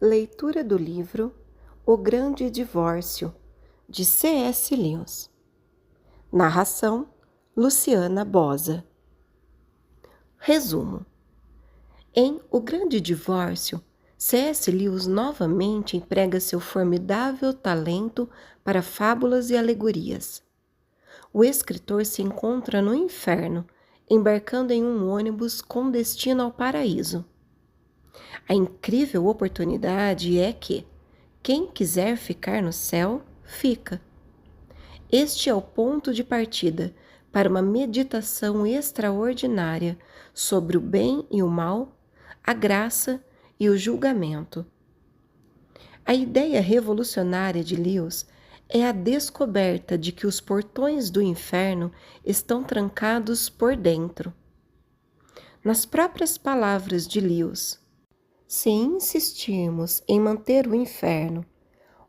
Leitura do livro O Grande Divórcio, de C.S. Lewis. Narração: Luciana Bosa. Resumo: em O Grande Divórcio, C.S. Lewis novamente emprega seu formidável talento para fábulas e alegorias. O escritor se encontra no inferno, embarcando em um ônibus com destino ao paraíso. A incrível oportunidade é que, quem quiser ficar no céu, fica. Este é o ponto de partida para uma meditação extraordinária sobre o bem e o mal, a graça e o julgamento. A ideia revolucionária de Lewis é a descoberta de que os portões do inferno estão trancados por dentro. Nas próprias palavras de Lewis, se insistirmos em manter o inferno,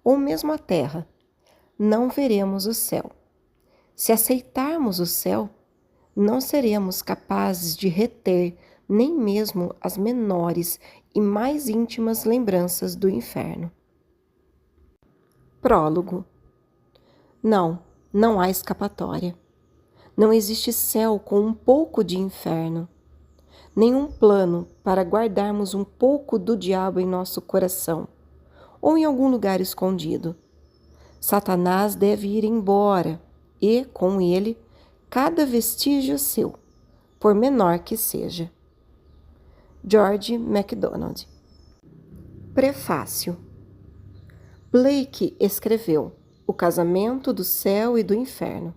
ou mesmo a terra, não veremos o céu. Se aceitarmos o céu, não seremos capazes de reter nem mesmo as menores e mais íntimas lembranças do inferno. Prólogo. Não há escapatória. Não existe céu com um pouco de inferno. Nenhum plano para guardarmos um pouco do diabo em nosso coração, ou em algum lugar escondido. Satanás deve ir embora e, com ele, cada vestígio seu, por menor que seja. George MacDonald. Prefácio. Blake escreveu O Casamento do Céu e do Inferno.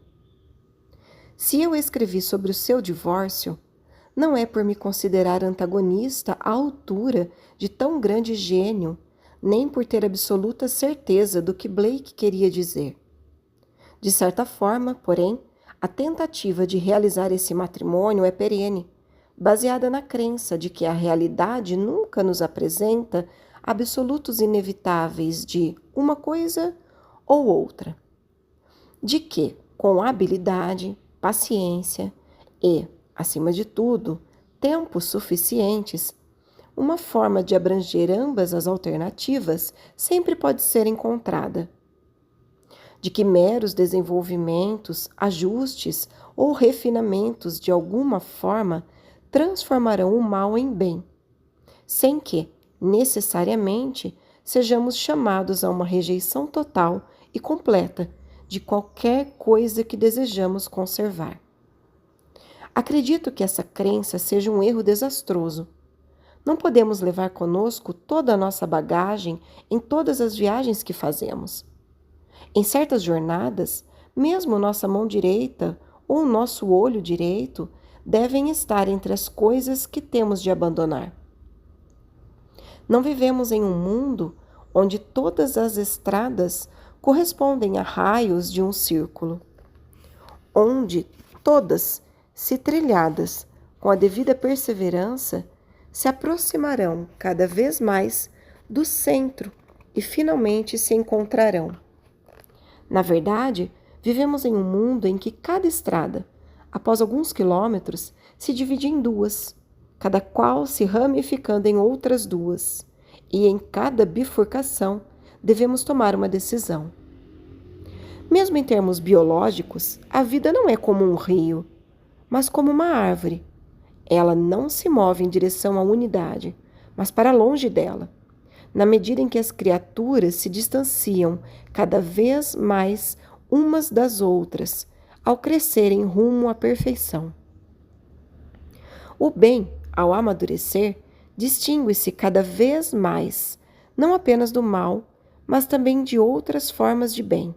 Se eu escrevi sobre o seu divórcio, não é por me considerar antagonista à altura de tão grande gênio, nem por ter absoluta certeza do que Blake queria dizer. De certa forma, porém, a tentativa de realizar esse matrimônio é perene, baseada na crença de que a realidade nunca nos apresenta absolutos inevitáveis de uma coisa ou outra. De que, com habilidade, paciência e, acima de tudo, tempos suficientes, uma forma de abranger ambas as alternativas sempre pode ser encontrada. De que meros desenvolvimentos, ajustes ou refinamentos de alguma forma transformarão o mal em bem, sem que, necessariamente, sejamos chamados a uma rejeição total e completa de qualquer coisa que desejamos conservar. Acredito que essa crença seja um erro desastroso. Não podemos levar conosco toda a nossa bagagem em todas as viagens que fazemos. Em certas jornadas, mesmo nossa mão direita ou nosso olho direito devem estar entre as coisas que temos de abandonar. Não vivemos em um mundo onde todas as estradas correspondem a raios de um círculo, onde todas, se trilhadas com a devida perseverança, se aproximarão cada vez mais do centro e finalmente se encontrarão. Na verdade, vivemos em um mundo em que cada estrada, após alguns quilômetros, se divide em duas, cada qual se ramificando em outras duas, e em cada bifurcação devemos tomar uma decisão. Mesmo em termos biológicos, a vida não é como um rio, mas como uma árvore. Ela não se move em direção à unidade, mas para longe dela, na medida em que as criaturas se distanciam cada vez mais umas das outras, ao crescerem rumo à perfeição. O bem, ao amadurecer, distingue-se cada vez mais, não apenas do mal, mas também de outras formas de bem.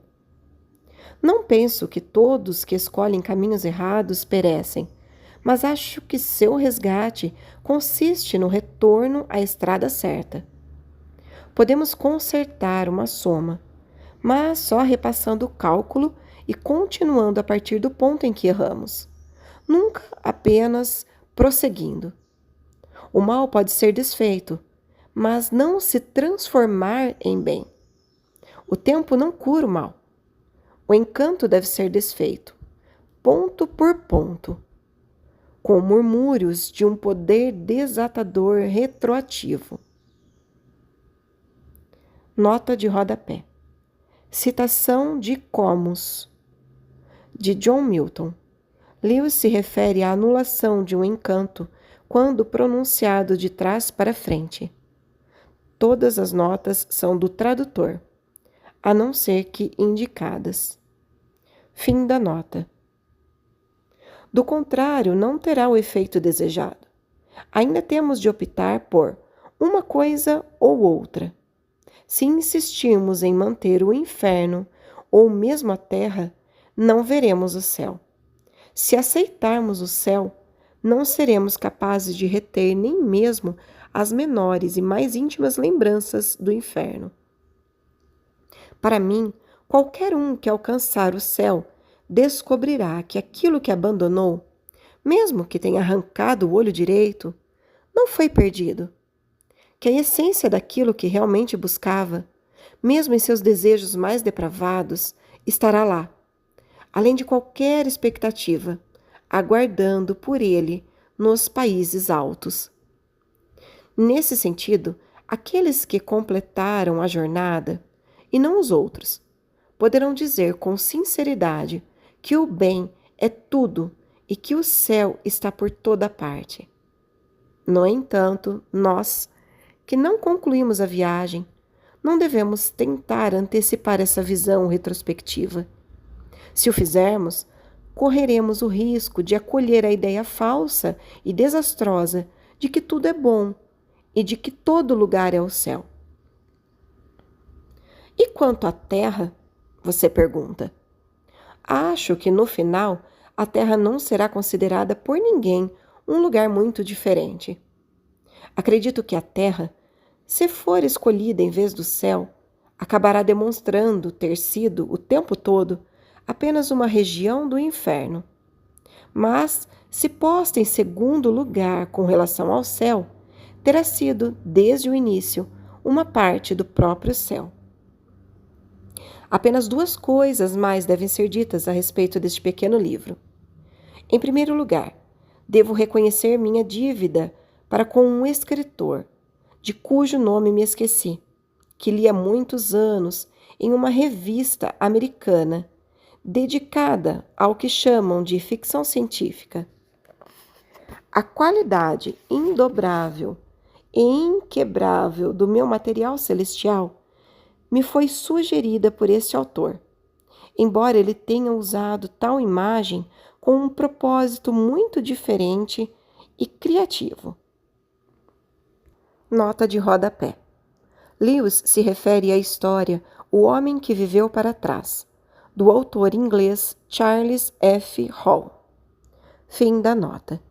Não penso que todos que escolhem caminhos errados perecem, mas acho que seu resgate consiste no retorno à estrada certa. Podemos consertar uma soma, mas só repassando o cálculo e continuando a partir do ponto em que erramos, nunca apenas prosseguindo. O mal pode ser desfeito, mas não se transformar em bem. O tempo não cura o mal. O encanto deve ser desfeito, ponto por ponto, com murmúrios de um poder desatador retroativo. Nota de rodapé. Citação de Comus, de John Milton. Lewis se refere à anulação de um encanto quando pronunciado de trás para frente. Todas as notas são do tradutor, a não ser que indicadas. Fim da nota. Do contrário, não terá o efeito desejado. Ainda temos de optar por uma coisa ou outra. Se insistirmos em manter o inferno ou mesmo a terra, não veremos o céu. Se aceitarmos o céu, não seremos capazes de reter nem mesmo as menores e mais íntimas lembranças do inferno. Para mim, qualquer um que alcançar o céu descobrirá que aquilo que abandonou, mesmo que tenha arrancado o olho direito, não foi perdido. Que a essência daquilo que realmente buscava, mesmo em seus desejos mais depravados, estará lá, além de qualquer expectativa, aguardando por ele nos países altos. Nesse sentido, aqueles que completaram a jornada, e não os outros, poderão dizer com sinceridade que o bem é tudo e que o céu está por toda parte. No entanto, nós, que não concluímos a viagem, não devemos tentar antecipar essa visão retrospectiva. Se o fizermos, correremos o risco de acolher a ideia falsa e desastrosa de que tudo é bom e de que todo lugar é o céu. E quanto à terra? Você pergunta. Acho que no final a terra não será considerada por ninguém um lugar muito diferente. Acredito que a terra, se for escolhida em vez do céu, acabará demonstrando ter sido, o tempo todo, apenas uma região do inferno. Mas, se posta em segundo lugar com relação ao céu, terá sido, desde o início, uma parte do próprio céu. Apenas duas coisas mais devem ser ditas a respeito deste pequeno livro. Em primeiro lugar, devo reconhecer minha dívida para com um escritor, de cujo nome me esqueci, que li há muitos anos em uma revista americana, dedicada ao que chamam de ficção científica. A qualidade indobrável e inquebrável do meu material celestial me foi sugerida por este autor, embora ele tenha usado tal imagem com um propósito muito diferente e criativo. Nota de rodapé. Lewis se refere à história O Homem que Viveu para Trás, do autor inglês Charles F. Hall. Fim da nota.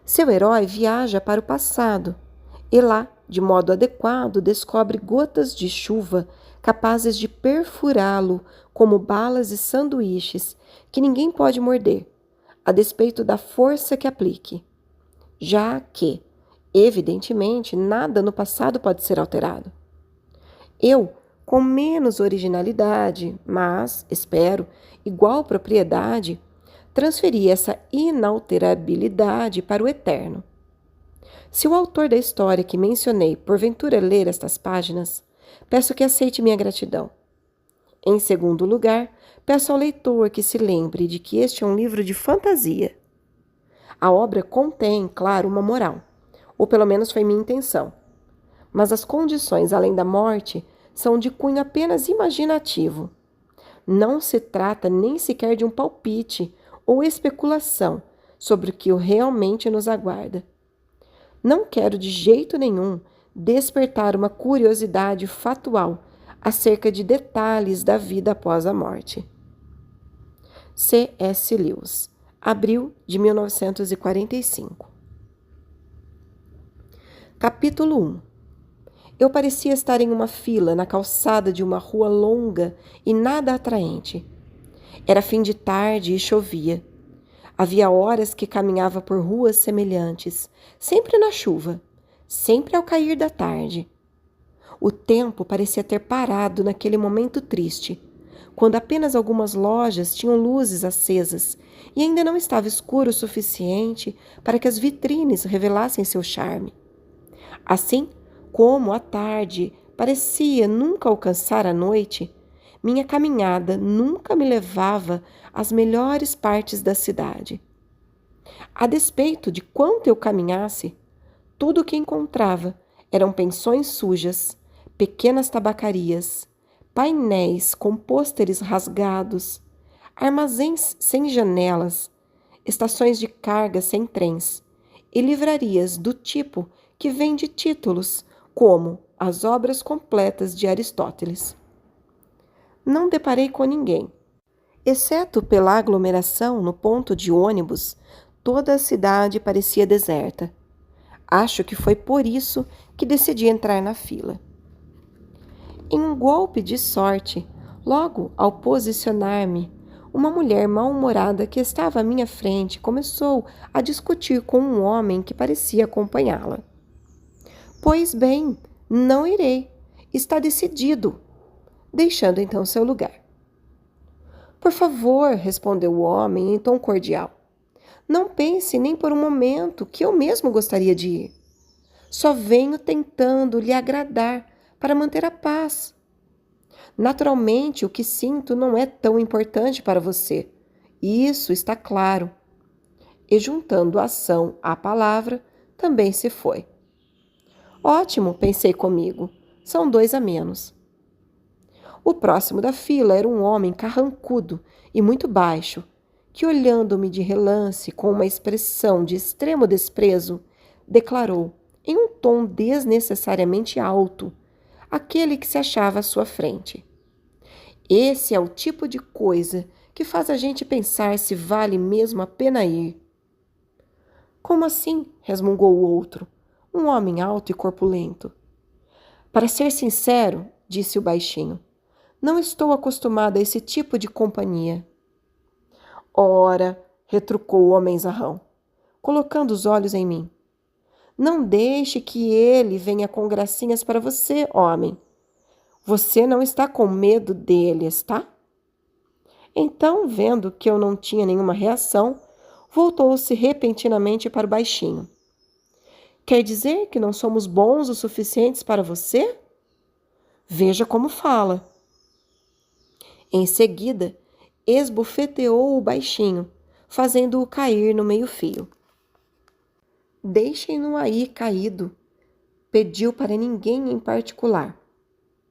Seu herói viaja para o passado e lá, de modo adequado, descobre gotas de chuva capazes de perfurá-lo como balas e sanduíches que ninguém pode morder, a despeito da força que aplique. Já que, evidentemente, nada no passado pode ser alterado. Eu, com menos originalidade, mas, espero, igual propriedade, transferi essa inalterabilidade para o eterno. Se o autor da história que mencionei porventura ler estas páginas, peço que aceite minha gratidão. Em segundo lugar, peço ao leitor que se lembre de que este é um livro de fantasia. A obra contém, claro, uma moral, ou pelo menos foi minha intenção. Mas as condições além da morte são de cunho apenas imaginativo. Não se trata nem sequer de um palpite ou especulação sobre o que realmente nos aguarda. Não quero de jeito nenhum despertar uma curiosidade fatual acerca de detalhes da vida após a morte. C.S. Lewis, abril de 1945. Capítulo 1. Eu parecia estar em uma fila na calçada de uma rua longa e nada atraente. Era fim de tarde e chovia. Havia horas que caminhava por ruas semelhantes, sempre na chuva, sempre ao cair da tarde. O tempo parecia ter parado naquele momento triste, quando apenas algumas lojas tinham luzes acesas e ainda não estava escuro o suficiente para que as vitrines revelassem seu charme. Assim como à tarde parecia nunca alcançar a noite, minha caminhada nunca me levava às melhores partes da cidade. A despeito de quanto eu caminhasse, tudo o que encontrava eram pensões sujas, pequenas tabacarias, painéis com pôsteres rasgados, armazéns sem janelas, estações de carga sem trens e livrarias do tipo que vende títulos como As Obras Completas de Aristóteles. Não deparei com ninguém. Exceto pela aglomeração no ponto de ônibus, toda a cidade parecia deserta. Acho que foi por isso que decidi entrar na fila. Em um golpe de sorte, logo ao posicionar-me, uma mulher mal-humorada que estava à minha frente começou a discutir com um homem que parecia acompanhá-la. Pois bem, não irei. Está decidido. Deixando então seu lugar. Por favor, respondeu o homem em tom cordial. Não pense nem por um momento que eu mesmo gostaria de ir. Só venho tentando lhe agradar para manter a paz. Naturalmente, o que sinto não é tão importante para você. Isso está claro. E juntando a ação à palavra, também se foi. Ótimo, pensei comigo. São 2 a menos. O próximo da fila era um homem carrancudo e muito baixo, que, olhando-me de relance com uma expressão de extremo desprezo, declarou, em um tom desnecessariamente alto, aquele que se achava à sua frente. Esse é o tipo de coisa que faz a gente pensar se vale mesmo a pena ir. Como assim? Resmungou o outro, um homem alto e corpulento. Para ser sincero, disse o baixinho, não estou acostumado a esse tipo de companhia. Ora, retrucou o homenzarrão, colocando os olhos em mim. Não deixe que ele venha com gracinhas para você, homem. Você não está com medo dele, está? Então, vendo que eu não tinha nenhuma reação, voltou-se repentinamente para o baixinho. Quer dizer que não somos bons o suficientes para você? Veja como fala. Em seguida, esbofeteou o baixinho, fazendo-o cair no meio-fio. Deixem-no aí caído, pediu para ninguém em particular.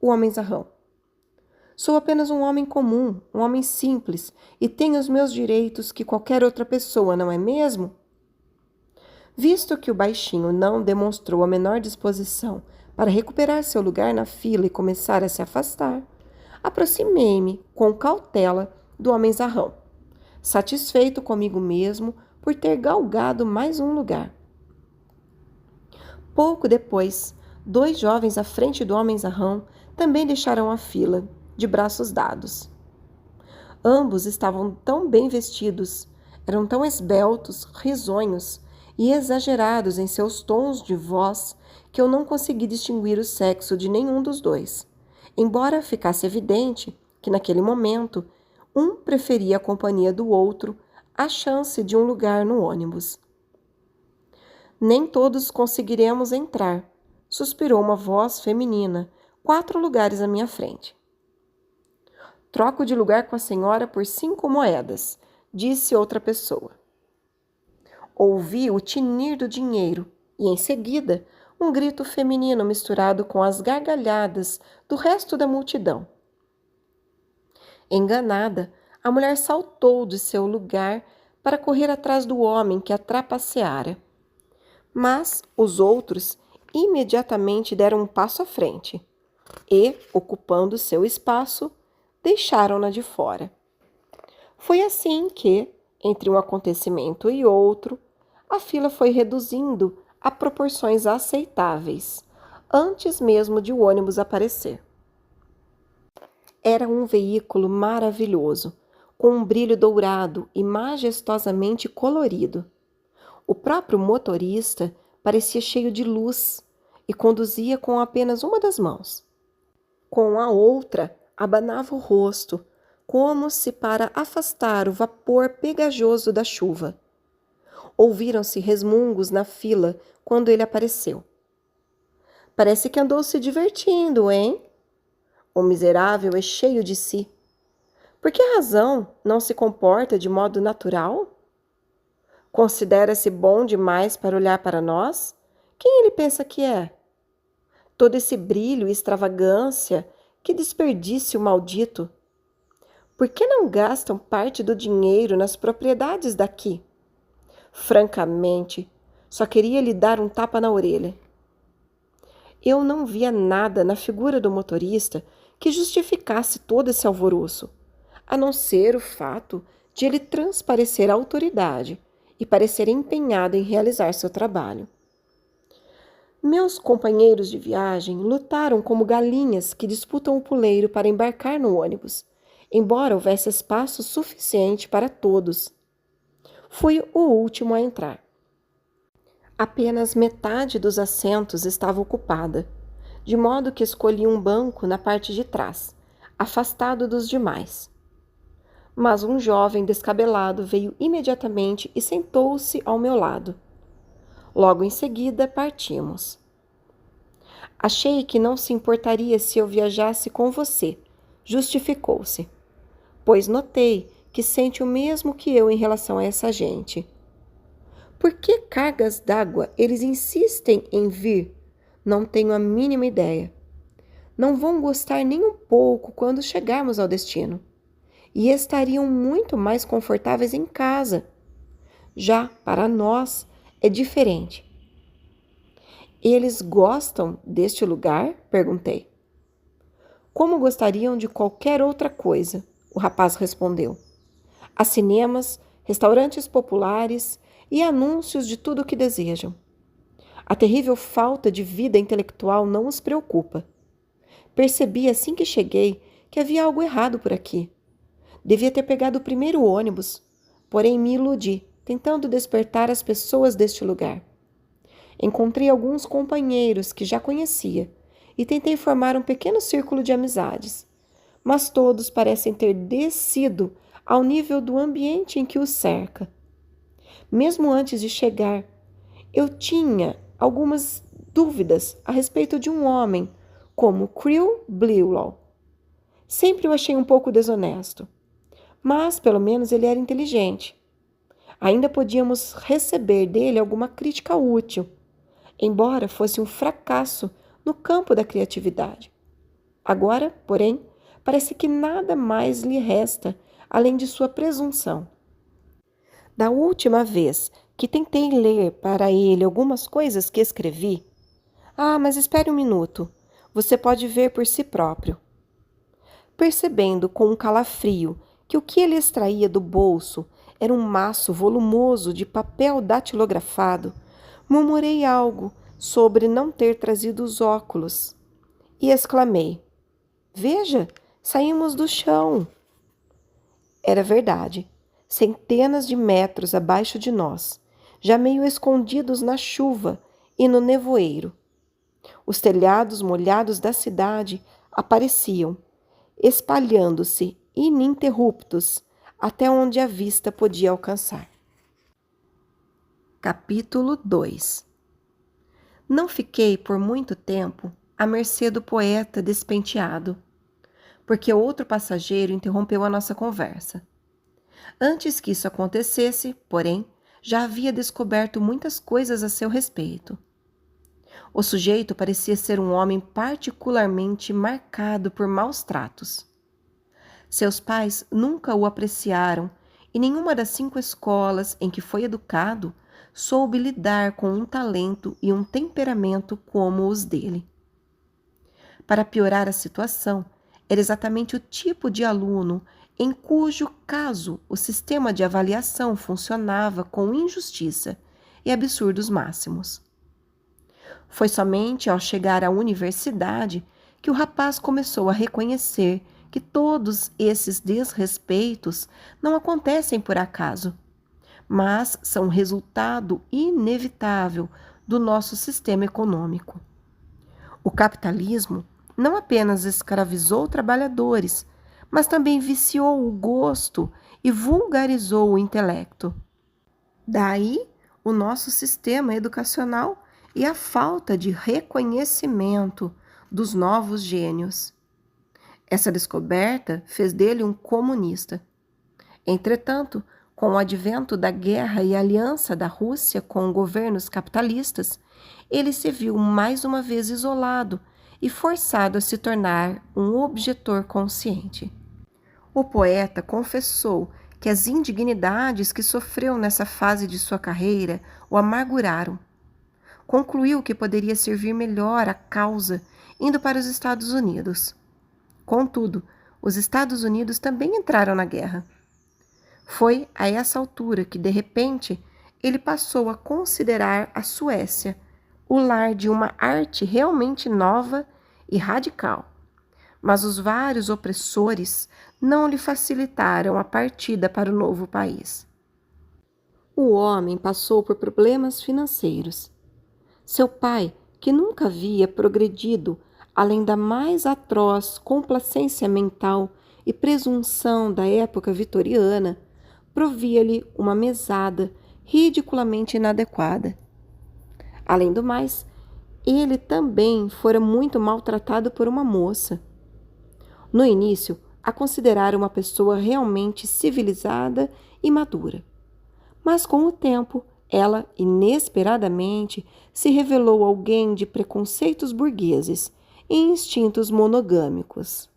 O homenzarrão. Sou apenas um homem comum, um homem simples, e tenho os meus direitos que qualquer outra pessoa, não é mesmo? Visto que o baixinho não demonstrou a menor disposição para recuperar seu lugar na fila e começar a se afastar, aproximei-me com cautela do homenzarrão, satisfeito comigo mesmo por ter galgado mais um lugar. Pouco depois, 2 jovens à frente do homenzarrão também deixaram a fila, de braços dados. Ambos estavam tão bem vestidos, eram tão esbeltos, risonhos e exagerados em seus tons de voz que eu não consegui distinguir o sexo de nenhum dos dois, embora ficasse evidente que, naquele momento, um preferia a companhia do outro à chance de um lugar no ônibus. Nem todos conseguiremos entrar, suspirou uma voz feminina, 4 lugares à minha frente. Troco de lugar com a senhora por 5 moedas, disse outra pessoa. Ouvi o tinir do dinheiro e, em seguida, um grito feminino misturado com as gargalhadas do resto da multidão. Enganada, a mulher saltou de seu lugar para correr atrás do homem que a trapaceara. Mas os outros imediatamente deram um passo à frente e, ocupando seu espaço, deixaram-na de fora. Foi assim que, entre um acontecimento e outro, a fila foi reduzindo a proporções aceitáveis, antes mesmo de o ônibus aparecer. Era um veículo maravilhoso, com um brilho dourado e majestosamente colorido. O próprio motorista parecia cheio de luz e conduzia com apenas uma das mãos. Com a outra, abanava o rosto, como se para afastar o vapor pegajoso da chuva. Ouviram-se resmungos na fila quando ele apareceu. Parece que andou se divertindo, hein? O miserável é cheio de si. Por que razão não se comporta de modo natural? Considera-se bom demais para olhar para nós? Quem ele pensa que é? Todo esse brilho e extravagância, que desperdício maldito! Por que não gastam parte do dinheiro nas propriedades daqui? Francamente, só queria lhe dar um tapa na orelha. Eu não via nada na figura do motorista que justificasse todo esse alvoroço, a não ser o fato de ele transparecer autoridade e parecer empenhado em realizar seu trabalho. Meus companheiros de viagem lutaram como galinhas que disputam o puleiro para embarcar no ônibus, embora houvesse espaço suficiente para todos. Fui o último a entrar. Apenas metade dos assentos estava ocupada, de modo que escolhi um banco na parte de trás, afastado dos demais. Mas um jovem descabelado veio imediatamente e sentou-se ao meu lado. Logo em seguida, partimos. Achei que não se importaria se eu viajasse com você, justificou-se, pois notei que sente o mesmo que eu em relação a essa gente. Por que cargas d'água eles insistem em vir? Não tenho a mínima ideia. Não vão gostar nem um pouco quando chegarmos ao destino. E estariam muito mais confortáveis em casa. Já para nós é diferente. Eles gostam deste lugar? Perguntei. Como gostariam de qualquer outra coisa, o rapaz respondeu. Há cinemas, restaurantes populares e anúncios de tudo o que desejam. A terrível falta de vida intelectual não os preocupa. Percebi assim que cheguei que havia algo errado por aqui. Devia ter pegado o primeiro ônibus, porém me iludi, tentando despertar as pessoas deste lugar. Encontrei alguns companheiros que já conhecia e tentei formar um pequeno círculo de amizades, mas todos parecem ter descido ao nível do ambiente em que os cerca. Mesmo antes de chegar, eu tinha algumas dúvidas a respeito de um homem como Creel Blewell. Sempre o achei um pouco desonesto, mas pelo menos ele era inteligente. Ainda podíamos receber dele alguma crítica útil, embora fosse um fracasso no campo da criatividade. Agora, porém, parece que nada mais lhe resta além de sua presunção. Da última vez que tentei ler para ele algumas coisas que escrevi, mas espere um minuto, você pode ver por si próprio. Percebendo com um calafrio que o que ele extraía do bolso era um maço volumoso de papel datilografado, murmurei algo sobre não ter trazido os óculos e exclamei: Veja, saímos do chão. Era verdade, centenas de metros abaixo de nós, já meio escondidos na chuva e no nevoeiro. Os telhados molhados da cidade apareciam, espalhando-se ininterruptos até onde a vista podia alcançar. Capítulo 2. Não fiquei por muito tempo à mercê do poeta despenteado, porque outro passageiro interrompeu a nossa conversa. Antes que isso acontecesse, porém, já havia descoberto muitas coisas a seu respeito. O sujeito parecia ser um homem particularmente marcado por maus tratos. Seus pais nunca o apreciaram e nenhuma das 5 escolas em que foi educado soube lidar com um talento e um temperamento como os dele. Para piorar a situação, era exatamente o tipo de aluno em cujo caso o sistema de avaliação funcionava com injustiça e absurdos máximos. Foi somente ao chegar à universidade que o rapaz começou a reconhecer que todos esses desrespeitos não acontecem por acaso, mas são resultado inevitável do nosso sistema econômico. O capitalismo não apenas escravizou trabalhadores, mas também viciou o gosto e vulgarizou o intelecto. Daí, o nosso sistema educacional e a falta de reconhecimento dos novos gênios. Essa descoberta fez dele um comunista. Entretanto, com o advento da guerra e a aliança da Rússia com governos capitalistas, ele se viu mais uma vez isolado e forçado a se tornar um objetor consciente. O poeta confessou que as indignidades que sofreu nessa fase de sua carreira o amarguraram. Concluiu que poderia servir melhor à causa indo para os Estados Unidos. Contudo, os Estados Unidos também entraram na guerra. Foi a essa altura que, de repente, ele passou a considerar a Suécia o lar de uma arte realmente nova e radical. Mas os vários opressores não lhe facilitaram a partida para o novo país. O homem passou por problemas financeiros. Seu pai, que nunca havia progredido além da mais atroz complacência mental e presunção da época vitoriana, provia-lhe uma mesada ridiculamente inadequada. Além do mais, ele também fora muito maltratado por uma moça. No início, a considerara uma pessoa realmente civilizada e madura. Mas com o tempo, ela inesperadamente se revelou alguém de preconceitos burgueses e instintos monogâmicos.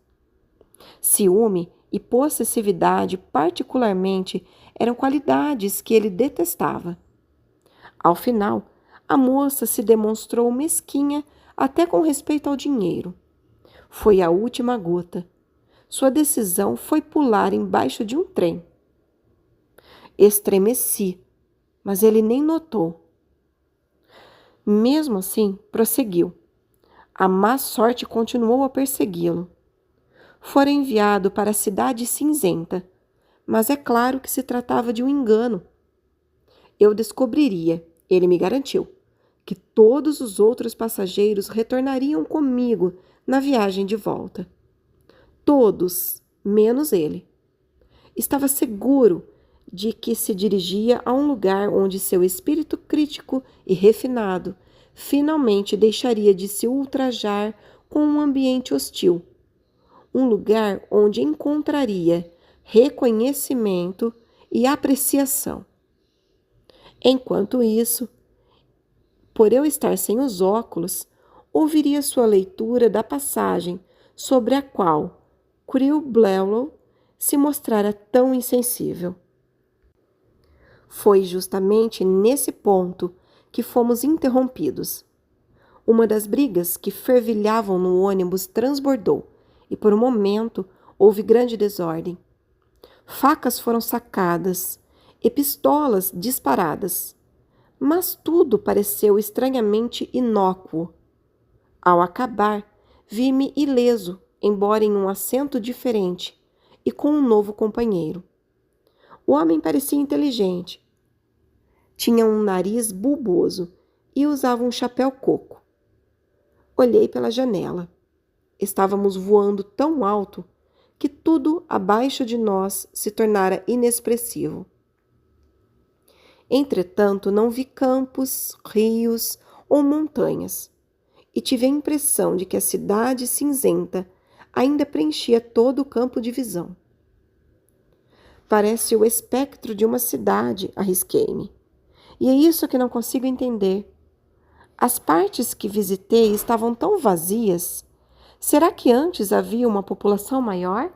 Ciúme e possessividade, particularmente, eram qualidades que ele detestava. Ao final, a moça se demonstrou mesquinha até com respeito ao dinheiro. Foi a última gota. Sua decisão foi pular embaixo de um trem. Estremeci, mas ele nem notou. Mesmo assim, prosseguiu. A má sorte continuou a persegui-lo. Fora enviado para a cidade cinzenta, mas é claro que se tratava de um engano. Eu descobriria, ele me garantiu, que todos os outros passageiros retornariam comigo na viagem de volta. Todos, menos ele. Estava seguro de que se dirigia a um lugar onde seu espírito crítico e refinado finalmente deixaria de se ultrajar com um ambiente hostil. Um lugar onde encontraria reconhecimento e apreciação. Enquanto isso, por eu estar sem os óculos, ouviria sua leitura da passagem sobre a qual Creel Blewell se mostrara tão insensível. Foi justamente nesse ponto que fomos interrompidos. Uma das brigas que fervilhavam no ônibus transbordou e, por um momento, houve grande desordem. Facas foram sacadas e pistolas disparadas, mas tudo pareceu estranhamente inócuo. Ao acabar, vi-me ileso, embora em um assento diferente, e com um novo companheiro. O homem parecia inteligente. Tinha um nariz bulboso e usava um chapéu coco. Olhei pela janela. Estávamos voando tão alto que tudo abaixo de nós se tornara inexpressivo. Entretanto, não vi campos, rios ou montanhas, e tive a impressão de que a cidade cinzenta ainda preenchia todo o campo de visão. Parece o espectro de uma cidade, arrisquei-me. E é isso que não consigo entender. As partes que visitei estavam tão vazias. Será que antes havia uma população maior?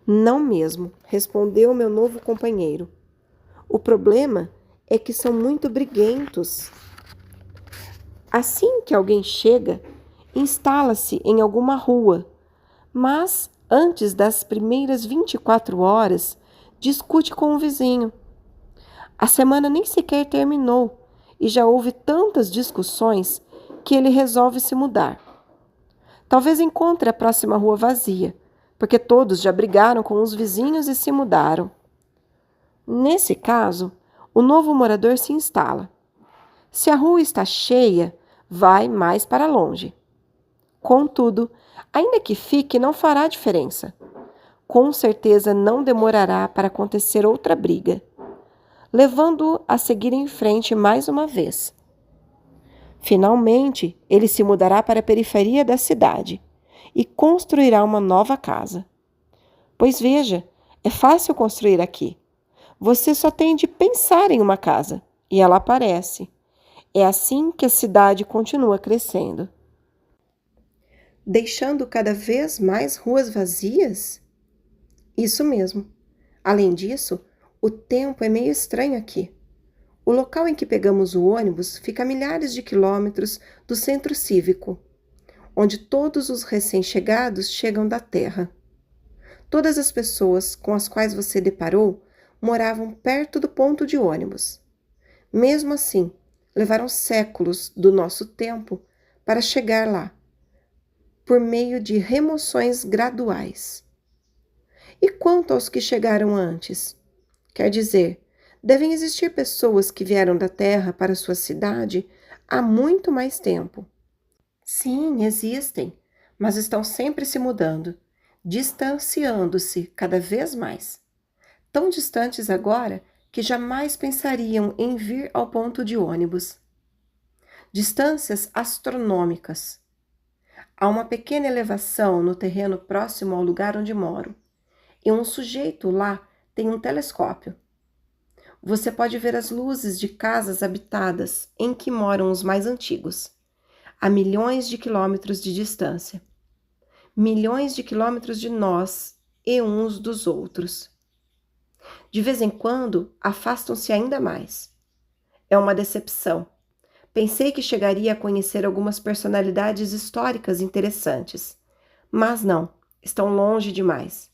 Não mesmo, respondeu meu novo companheiro. O problema é que são muito briguentos. Assim que alguém chega, instala-se em alguma rua, mas antes das primeiras 24 horas, discute com o vizinho. A semana nem sequer terminou e já houve tantas discussões que ele resolve se mudar. Talvez encontre a próxima rua vazia, porque todos já brigaram com os vizinhos e se mudaram. Nesse caso, o novo morador se instala. Se a rua está cheia, vai mais para longe. Contudo, ainda que fique, não fará diferença. Com certeza não demorará para acontecer outra briga, levando-o a seguir em frente mais uma vez. Finalmente, ele se mudará para a periferia da cidade e construirá uma nova casa. Pois veja, é fácil construir aqui. Você só tem de pensar em uma casa e ela aparece. É assim que a cidade continua crescendo. Deixando cada vez mais ruas vazias? Isso mesmo. Além disso, o tempo é meio estranho aqui. O local em que pegamos o ônibus fica a milhares de quilômetros do centro cívico, onde todos os recém-chegados chegam da terra. Todas as pessoas com as quais você deparou moravam perto do ponto de ônibus. Mesmo assim, levaram séculos do nosso tempo para chegar lá, por meio de remoções graduais. E quanto aos que chegaram antes? Quer dizer, devem existir pessoas que vieram da Terra para sua cidade há muito mais tempo. Sim, existem, mas estão sempre se mudando, distanciando-se cada vez mais. Tão distantes agora que jamais pensariam em vir ao ponto de ônibus. Distâncias astronômicas. Há uma pequena elevação no terreno próximo ao lugar onde moro, e um sujeito lá tem um telescópio. Você pode ver as luzes de casas habitadas em que moram os mais antigos, a milhões de quilômetros de distância. Milhões de quilômetros de nós e uns dos outros. De vez em quando, afastam-se ainda mais. É uma decepção. Pensei que chegaria a conhecer algumas personalidades históricas interessantes, mas não, estão longe demais.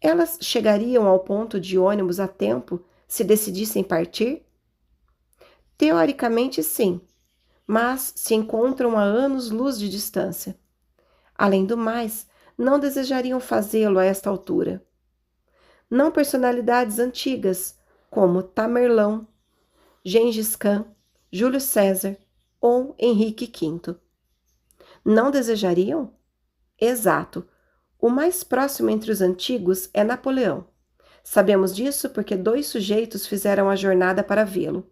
Elas chegariam ao ponto de ônibus a tempo se decidissem partir? Teoricamente, sim, mas se encontram a anos-luz de distância. Além do mais, não desejariam fazê-lo a esta altura. Não personalidades antigas, como Tamerlão, Gengis Khan, Júlio César ou Henrique V. Não desejariam? Exato. O mais próximo entre os antigos é Napoleão. Sabemos disso porque 2 sujeitos fizeram a jornada para vê-lo.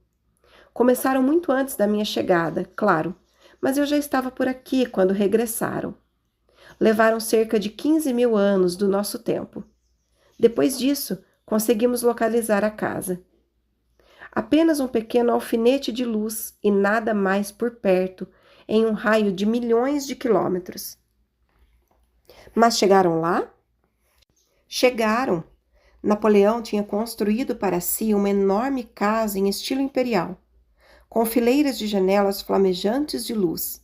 Começaram muito antes da minha chegada, claro, mas eu já estava por aqui quando regressaram. Levaram cerca de 15.000 anos do nosso tempo. Depois disso, conseguimos localizar a casa. Apenas um pequeno alfinete de luz e nada mais por perto, em um raio de milhões de quilômetros. Mas chegaram lá? Chegaram! Napoleão tinha construído para si uma enorme casa em estilo imperial, com fileiras de janelas flamejantes de luz,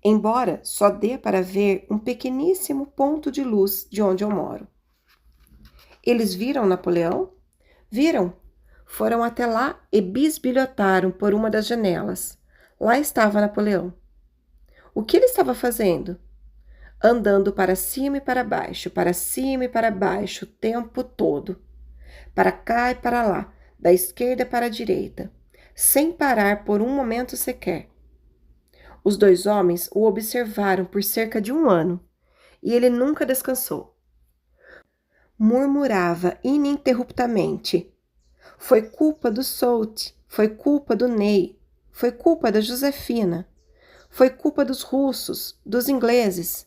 embora só dê para ver um pequeníssimo ponto de luz de onde eu moro. Eles viram Napoleão? Viram. Foram até lá e bisbilhotaram por uma das janelas. Lá estava Napoleão. O que ele estava fazendo? Andando para cima e para baixo, para cima e para baixo o tempo todo. Para cá e para lá, da esquerda para a direita, sem parar por um momento sequer. Os 2 homens o observaram por cerca de 1 ano, e ele nunca descansou. Murmurava ininterruptamente. Foi culpa do Soult, foi culpa do Ney, foi culpa da Josefina, foi culpa dos russos, dos ingleses.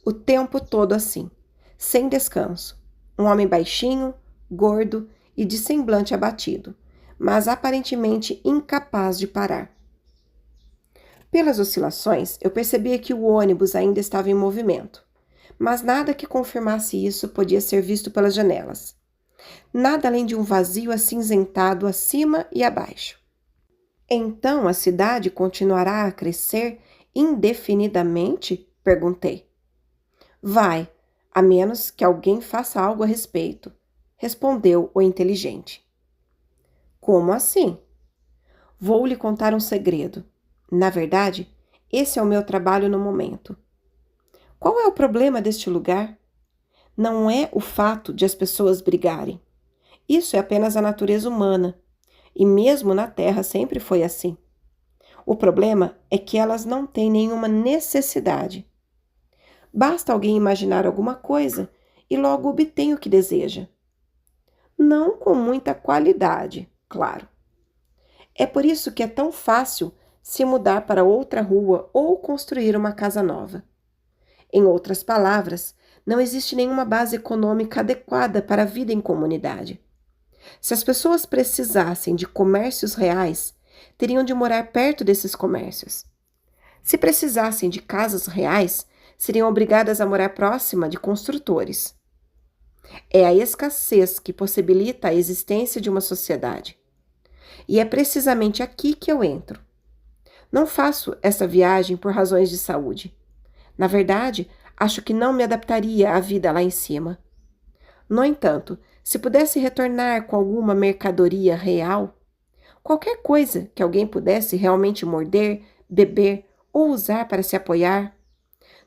O tempo todo assim, sem descanso. Um homem baixinho, gordo e de semblante abatido, mas aparentemente incapaz de parar. Pelas oscilações, eu percebia que o ônibus ainda estava em movimento, mas nada que confirmasse isso podia ser visto pelas janelas. Nada além de um vazio acinzentado acima e abaixo. Então a cidade continuará a crescer indefinidamente? Perguntei. Vai, a menos que alguém faça algo a respeito, respondeu o inteligente. Como assim? Vou lhe contar um segredo. Na verdade, esse é o meu trabalho no momento. Qual é o problema deste lugar? Não é o fato de as pessoas brigarem. Isso é apenas a natureza humana, e mesmo na Terra sempre foi assim. O problema é que elas não têm nenhuma necessidade. Basta alguém imaginar alguma coisa e logo obtém o que deseja. Não com muita qualidade, claro. É por isso que é tão fácil se mudar para outra rua ou construir uma casa nova. Em outras palavras, não existe nenhuma base econômica adequada para a vida em comunidade. Se as pessoas precisassem de comércios reais, teriam de morar perto desses comércios. Se precisassem de casas reais, seriam obrigadas a morar próxima de construtores. É a escassez que possibilita a existência de uma sociedade. E é precisamente aqui que eu entro. Não faço essa viagem por razões de saúde. Na verdade, acho que não me adaptaria à vida lá em cima. No entanto, se pudesse retornar com alguma mercadoria real, qualquer coisa que alguém pudesse realmente morder, beber ou usar para se apoiar,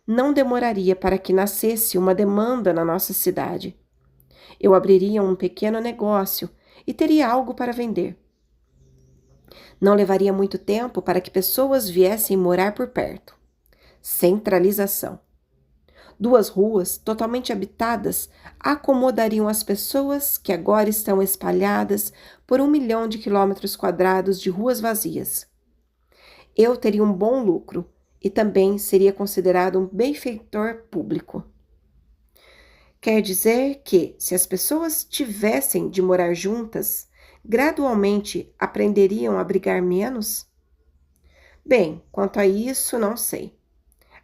não demoraria para que nascesse uma demanda na nossa cidade. Eu abriria um pequeno negócio e teria algo para vender. Não levaria muito tempo para que pessoas viessem morar por perto. Centralização. 2 ruas totalmente habitadas acomodariam as pessoas que agora estão espalhadas por 1 milhão de quilômetros quadrados de ruas vazias. Eu teria um bom lucro e também seria considerado um benfeitor público. Quer dizer que, se as pessoas tivessem de morar juntas, gradualmente aprenderiam a brigar menos? Bem, quanto a isso, não sei.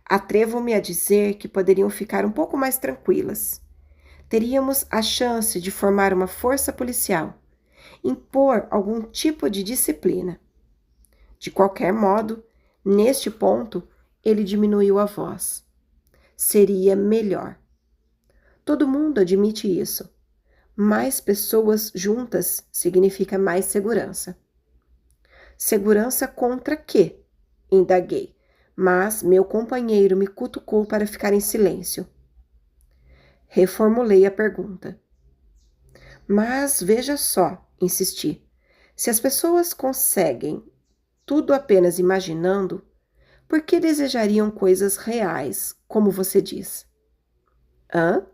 Atrevo-me a dizer que poderiam ficar um pouco mais tranquilas. Teríamos a chance de formar uma força policial, impor algum tipo de disciplina. De qualquer modo, neste ponto, ele diminuiu a voz. Seria melhor. Todo mundo admite isso. Mais pessoas juntas significa mais segurança. Segurança contra quê? Indaguei, mas meu companheiro me cutucou para ficar em silêncio. Reformulei a pergunta. Mas veja só, insisti, se as pessoas conseguem tudo apenas imaginando, por que desejariam coisas reais, como você diz? Hã?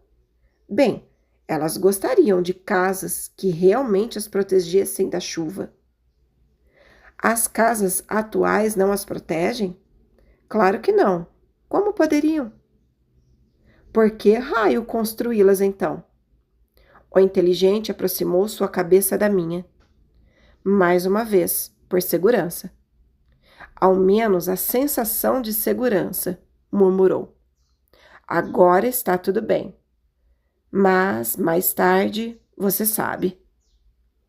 Bem, elas gostariam de casas que realmente as protegessem da chuva. As casas atuais não as protegem? Claro que não. Como poderiam? Por que raio construí-las então? O inteligente aproximou sua cabeça da minha. Mais uma vez, por segurança. Ao menos a sensação de segurança, murmurou. Agora está tudo bem. Mas, mais tarde, você sabe.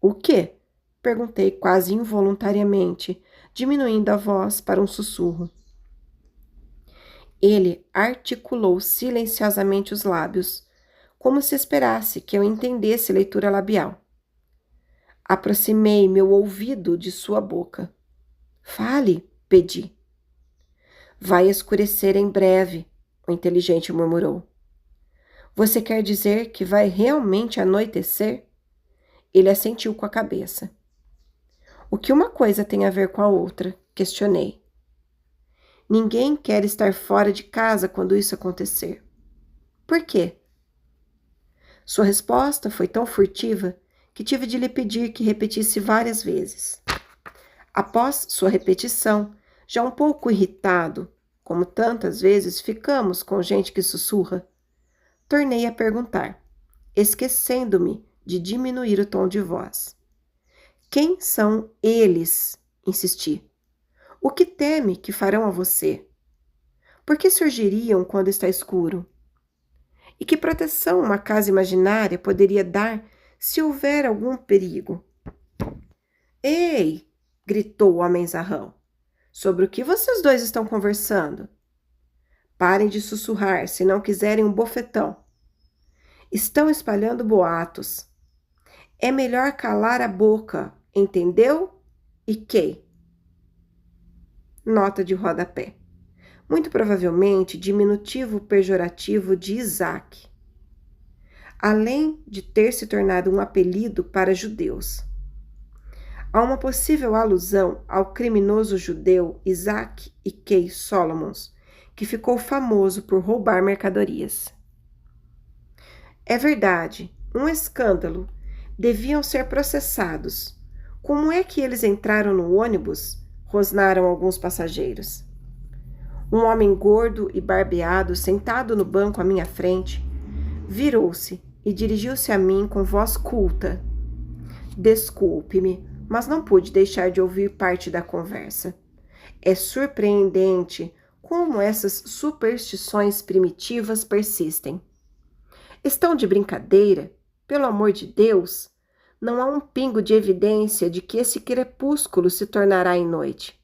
O quê? Perguntei quase involuntariamente, diminuindo a voz para um sussurro. Ele articulou silenciosamente os lábios, como se esperasse que eu entendesse leitura labial. Aproximei meu ouvido de sua boca. Fale, pedi. Vai escurecer em breve, o inteligente murmurou. Você quer dizer que vai realmente anoitecer? Ele assentiu com a cabeça. O que uma coisa tem a ver com a outra? Questionei. Ninguém quer estar fora de casa quando isso acontecer. Por quê? Sua resposta foi tão furtiva que tive de lhe pedir que repetisse várias vezes. Após sua repetição, já um pouco irritado, como tantas vezes ficamos com gente que sussurra, tornei a perguntar, esquecendo-me de diminuir o tom de voz. Quem são eles? Insisti. O que teme que farão a você? Por que surgiriam quando está escuro? E que proteção uma casa imaginária poderia dar se houver algum perigo? Ei! Gritou o homenzarrão. Sobre o que vocês dois estão conversando? Parem de sussurrar se não quiserem um bofetão. Estão espalhando boatos. É melhor calar a boca, entendeu? E que? Nota de rodapé. Muito provavelmente diminutivo pejorativo de Isaac. Além de ter se tornado um apelido para judeus. Há uma possível alusão ao criminoso judeu Isaac E. K. Solomons, que ficou famoso por roubar mercadorias. É verdade, um escândalo. Deviam ser processados. Como é que eles entraram no ônibus? rosnaram alguns passageiros. Um homem gordo e barbeado, sentado no banco à minha frente, virou-se e dirigiu-se a mim com voz culta. Desculpe-me, mas não pude deixar de ouvir parte da conversa. É surpreendente como essas superstições primitivas persistem. Estão de brincadeira? Pelo amor de Deus! Não há um pingo de evidência de que esse crepúsculo se tornará em noite.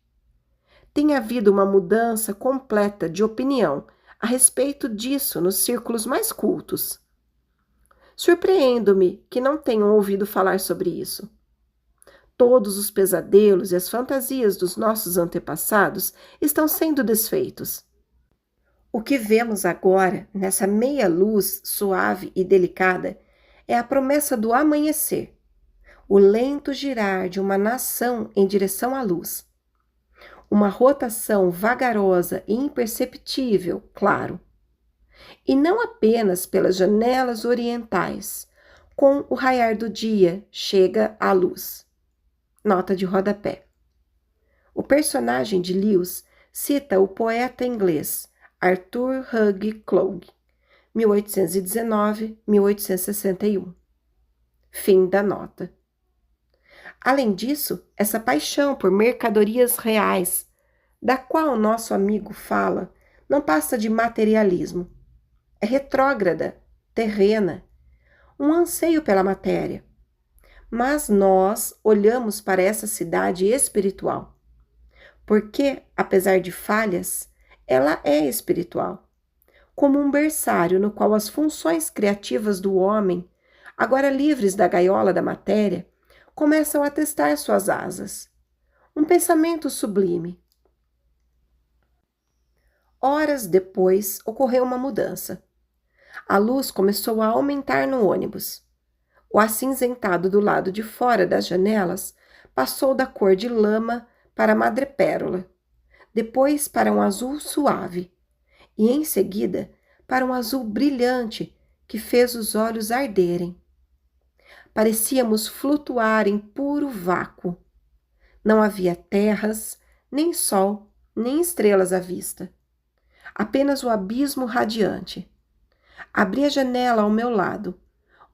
Tem havido uma mudança completa de opinião a respeito disso nos círculos mais cultos. Surpreendo-me que não tenham ouvido falar sobre isso. Todos os pesadelos e as fantasias dos nossos antepassados estão sendo desfeitos. O que vemos agora, nessa meia luz suave e delicada, é a promessa do amanhecer, o lento girar de uma nação em direção à luz. Uma rotação vagarosa e imperceptível, claro. E não apenas pelas janelas orientais, com o raiar do dia chega a luz. Nota de rodapé. O personagem de Lewis cita o poeta inglês Arthur Hugh Clough, 1819-1861. Fim da nota. Além disso, essa paixão por mercadorias reais, da qual nosso amigo fala, não passa de materialismo. É retrógrada, terrena, um anseio pela matéria. Mas nós olhamos para essa cidade espiritual, porque, apesar de falhas, ela é espiritual, como um berçário no qual as funções criativas do homem, agora livres da gaiola da matéria, começam a testar suas asas. Um pensamento sublime. Horas depois, ocorreu uma mudança. A luz começou a aumentar no ônibus. O acinzentado do lado de fora das janelas passou da cor de lama para madrepérola, depois para um azul suave, e em seguida para um azul brilhante que fez os olhos arderem. Parecíamos flutuar em puro vácuo. Não havia terras, nem sol, nem estrelas à vista. Apenas o abismo radiante. Abri a janela ao meu lado.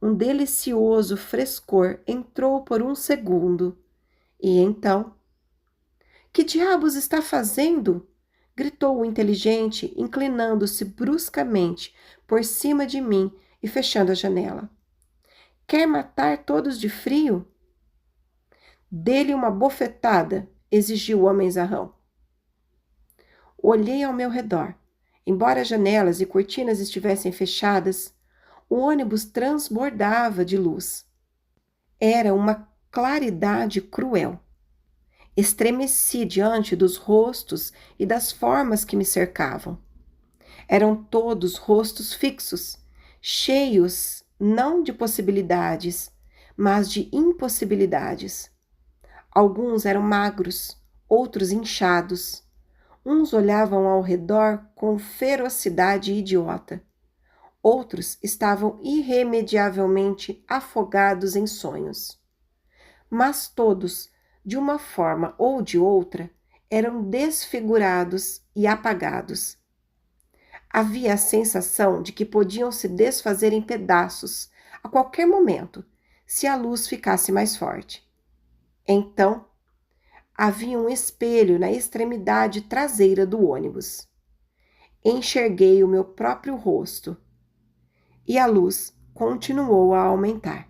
Um delicioso frescor entrou por um segundo. E então... Que diabos está fazendo? Gritou o inteligente, inclinando-se bruscamente por cima de mim e fechando a janela. Quer matar todos de frio? Dê-lhe uma bofetada, exigiu o homenzarrão. Olhei ao meu redor. Embora janelas e cortinas estivessem fechadas, o ônibus transbordava de luz. Era uma claridade cruel. Estremeci diante dos rostos e das formas que me cercavam. Eram todos rostos fixos, cheios não de possibilidades, mas de impossibilidades. Alguns eram magros, outros inchados. Uns olhavam ao redor com ferocidade idiota. Outros estavam irremediavelmente afogados em sonhos. Mas todos, de uma forma ou de outra, eram desfigurados e apagados. Havia a sensação de que podiam se desfazer em pedaços a qualquer momento, se a luz ficasse mais forte. Então, havia um espelho na extremidade traseira do ônibus. Enxerguei o meu próprio rosto e a luz continuou a aumentar.